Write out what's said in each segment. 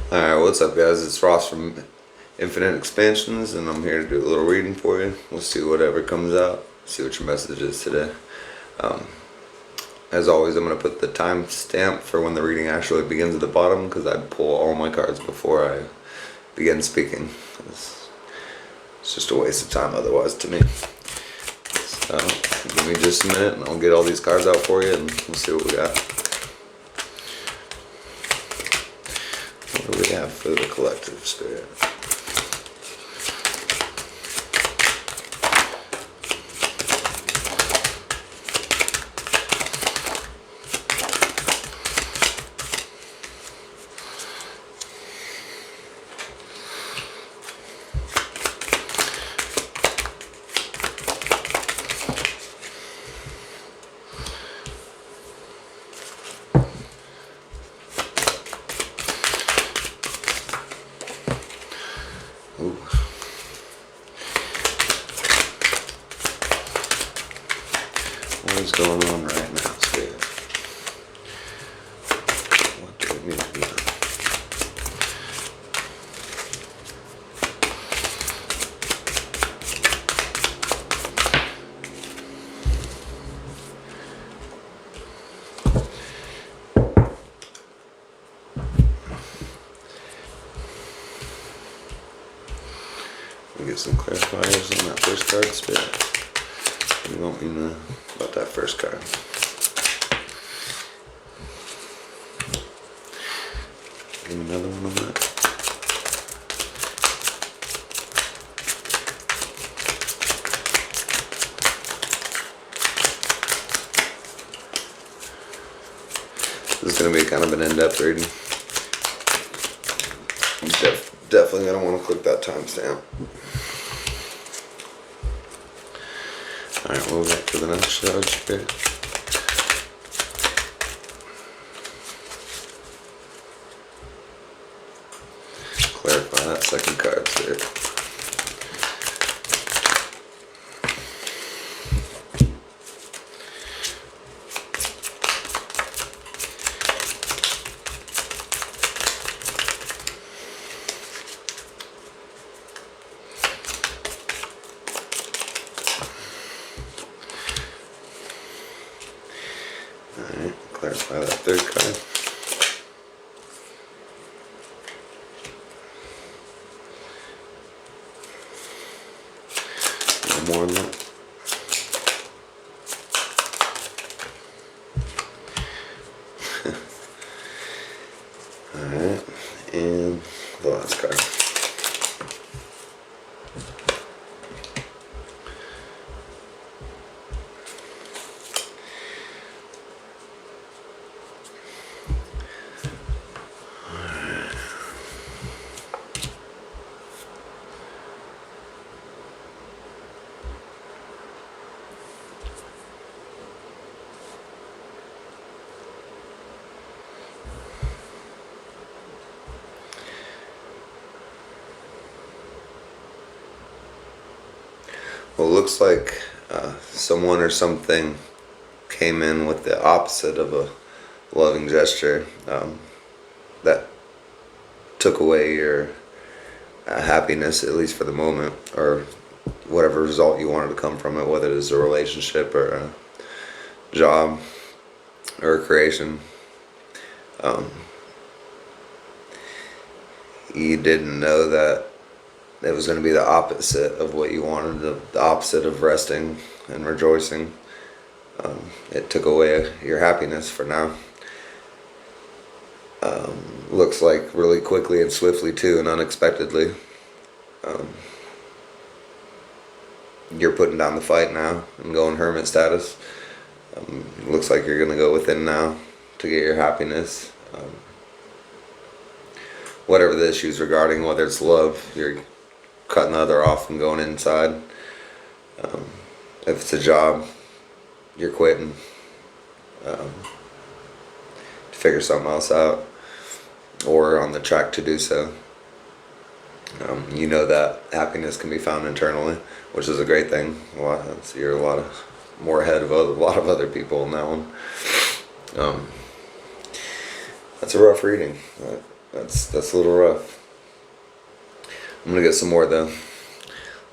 Alright, what's up guys? It's Ross from Infinite Expansions and I'm here to do a little reading for you. We'll see whatever comes out, see what your message is today. As always, I'm going to put the time stamp for when the reading actually begins at the bottom because I pull all my cards before I begin speaking. It's just a waste of time otherwise to me. So give me just a minute and I'll get all these cards out for you and we'll see what we got. What do we have for the collective spirit? Ooh. What is going on right now, Spirit? What do we need to know? Get some clarifiers on that first card, Spirit. What do you want me to know about that first card? Give me another one on that. This is going to be kind of an in-depth reading. Definitely going to want to click that timestamp. Alright, we'll get to the next shard, Spirit. Clarify that second card, Spirit. Alright, clarify that third card. One more on that. Alright, and the last card. Well, it looks like someone or something came in with the opposite of a loving gesture that took away your happiness, at least for the moment, or whatever result you wanted to come from it, whether it is a relationship or a job or a creation. You didn't know that it was going to be the opposite of what you wanted, the opposite of resting and rejoicing. It took away your happiness for now. Looks like really quickly and swiftly too, and unexpectedly. You're putting down the fight now and going hermit status. Looks like you're going to go within now to get your happiness. Whatever the issues regarding, whether it's love, you're cutting the other off and going inside. If it's a job, you're quitting to figure something else out, or on the track to do so. You know that happiness can be found internally, which is a great thing. So you're a lot more ahead of a lot of other people in that one. That's a rough reading. That's a little rough. I'm gonna get some more though.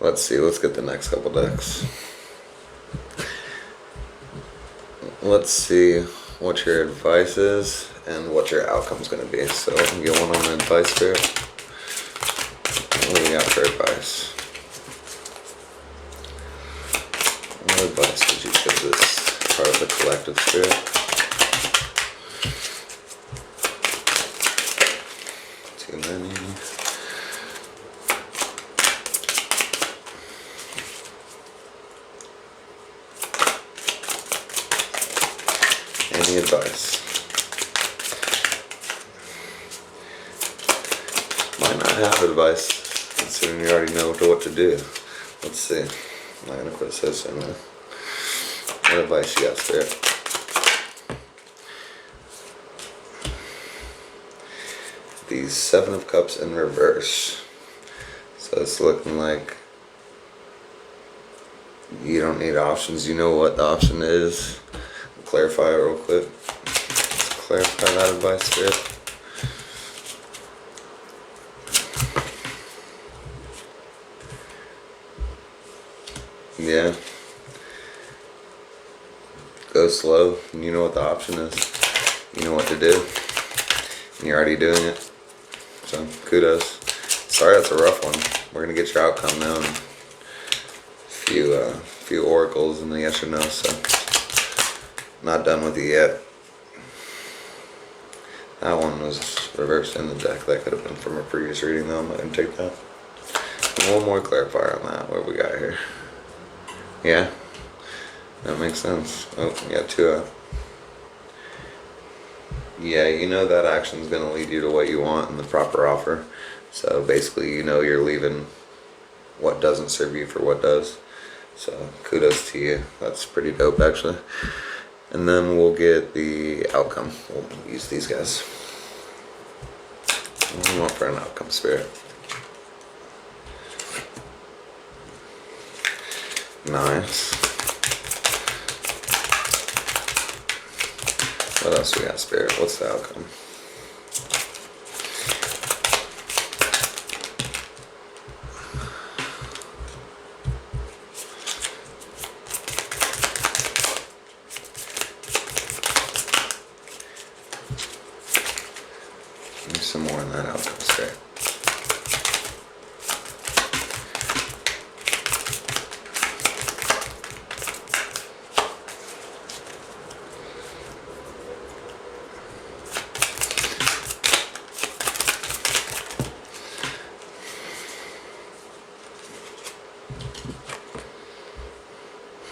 Let's see. Let's get the next couple decks. Let's see what your advice is and what your outcome's gonna be. So I can get one on the advice spirit. What do you got for advice? What advice would you give this part of the collective spirit? Too many. Any advice? Might not have advice, considering you already know what to do. Let's see. I'm not gonna quit so soon though. What advice you got, Spirit? The Seven of Cups in reverse. So it's looking like you don't need options. You know what the option is. Clarify it real quick. Clarify that advice, Spirit. Yeah. Go slow. You know what the option is. You know what to do. And you're already doing it. So kudos. Sorry, that's a rough one. We're gonna get your outcome now and a few oracles and the yes or no. So not done with you yet. That one was reversed in the deck. That could have been from a previous reading though. I'm not gonna take that. And one more clarifier on that. What we got here? Yeah, that makes sense. Oh, we got two out. Yeah, you know that action's gonna lead you to what you want and the proper offer. So basically, you know you're leaving what doesn't serve you for what does. So kudos to you. That's pretty dope, actually. And then we'll get the outcome. We'll use these guys. What do you want for an outcome, Spirit? Nice. What else we got, Spirit? What's the outcome? Give me some more in that outcome, Spirit.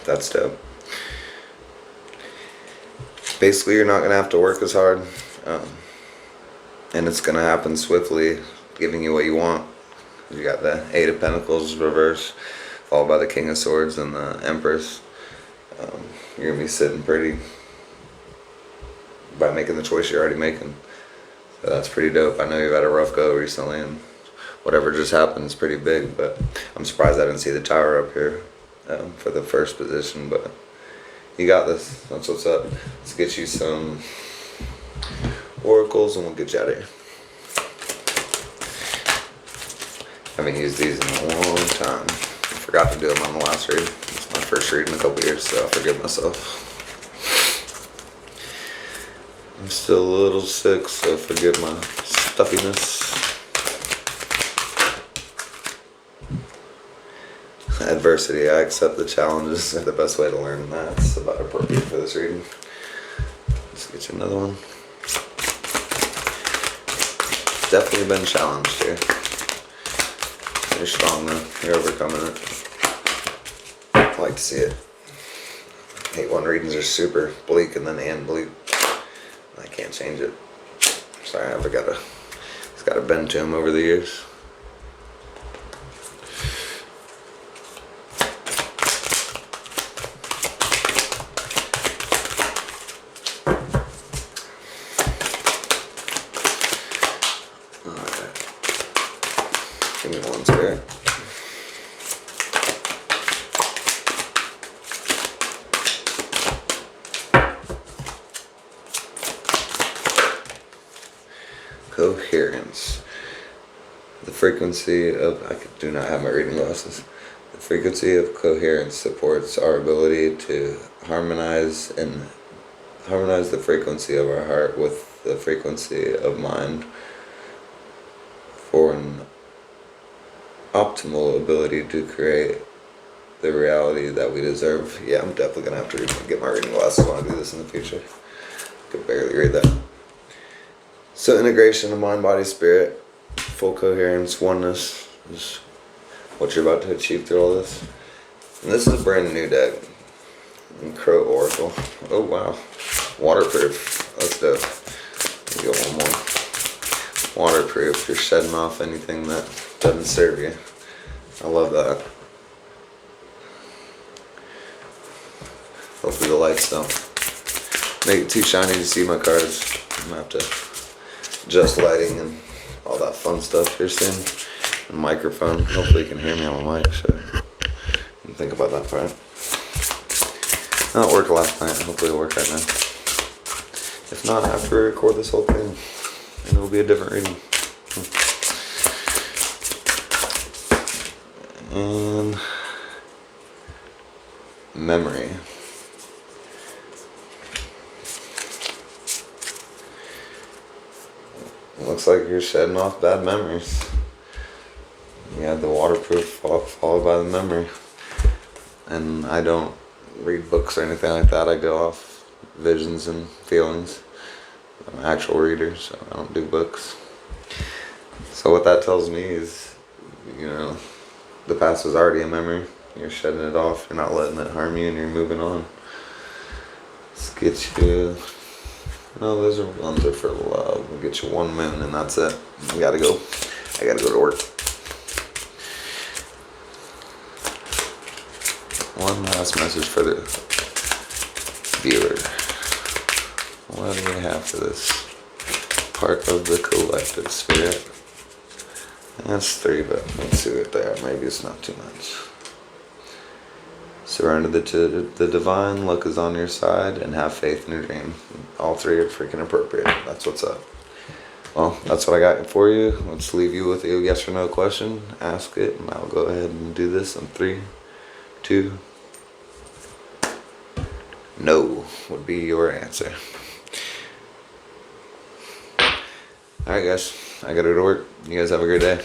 That's dope. Basically, you're not going to have to work as hard, and it's going to happen swiftly, giving you what you want. You got the Eight of Pentacles reverse, followed by the King of Swords and the Empress. You're going to be sitting pretty by making the choice you're already making. So that's pretty dope. I know you've had a rough go recently, and whatever just happened is pretty big, but I'm surprised I didn't see the Tower up here. For the first position, but you got this. That's what's up. Let's get you some oracles and we'll get you out of here. Haven't used these in a long time. I forgot to do them on the last read. It's my first read in a couple years, so I forgive myself. I'm still a little sick, so forgive my stuffiness. Adversity. I accept the challenges. The best way to learn that. It's about appropriate for this reading. Let's get you another one. Definitely been challenged here. You're strong though. You're overcoming it. I like to see it. Hate when readings are super bleak and then and bleak. I can't change it. Sorry, I've got to bend to him over the years. Give me one, Spirit. Coherence. coherence. The frequency of, do not have my reading glasses. The frequency of coherence supports our ability to harmonize the frequency of our heart with the frequency of mind for an optimal ability to create the reality that we deserve. Yeah, I'm definitely gonna have to get my reading glasses when I do this in the future. I could barely read that. So integration of mind, body, spirit, full coherence, oneness is what you're about to achieve through all this. And this is a brand new deck. Crow Oracle. Oh wow. Waterproof. That's dope. Let me get one more. Waterproof. You're shedding off anything that doesn't serve you. I love that. Hopefully the lights don't make it too shiny to see my cards. I'm gonna have to adjust lighting and all that fun stuff here soon. And microphone. Hopefully you can hear me on my mic, so you think about that part. That worked last night. Hopefully it'll work right now. If not, I have to record this whole thing and it'll be a different reading. And memory. It looks like you're shedding off bad memories. You had the waterproof followed by the memory. And I don't read books or anything like that. I go off visions and feelings. I'm an actual reader, so I don't do books. So what that tells me is, you know, the past was already a memory. You're shedding it off. You're not letting it harm you, and you're moving on. Let's get you. No, those ones are for love. We'll get you one moon, and that's it. I gotta go. I gotta go to work. One last message for the viewer. What do we have for this part of the collective spirit? That's 3, but let's see what they are. Maybe it's not too much. Surrender to the divine, luck is on your side, and have faith in your dream. All 3 are freaking appropriate. That's what's up. Well, that's what I got for you. Let's leave you with a yes or no question. Ask it, and I'll go ahead and do this in 3, 2, no would be your answer. Alright guys, I gotta go to work. You guys have a great day.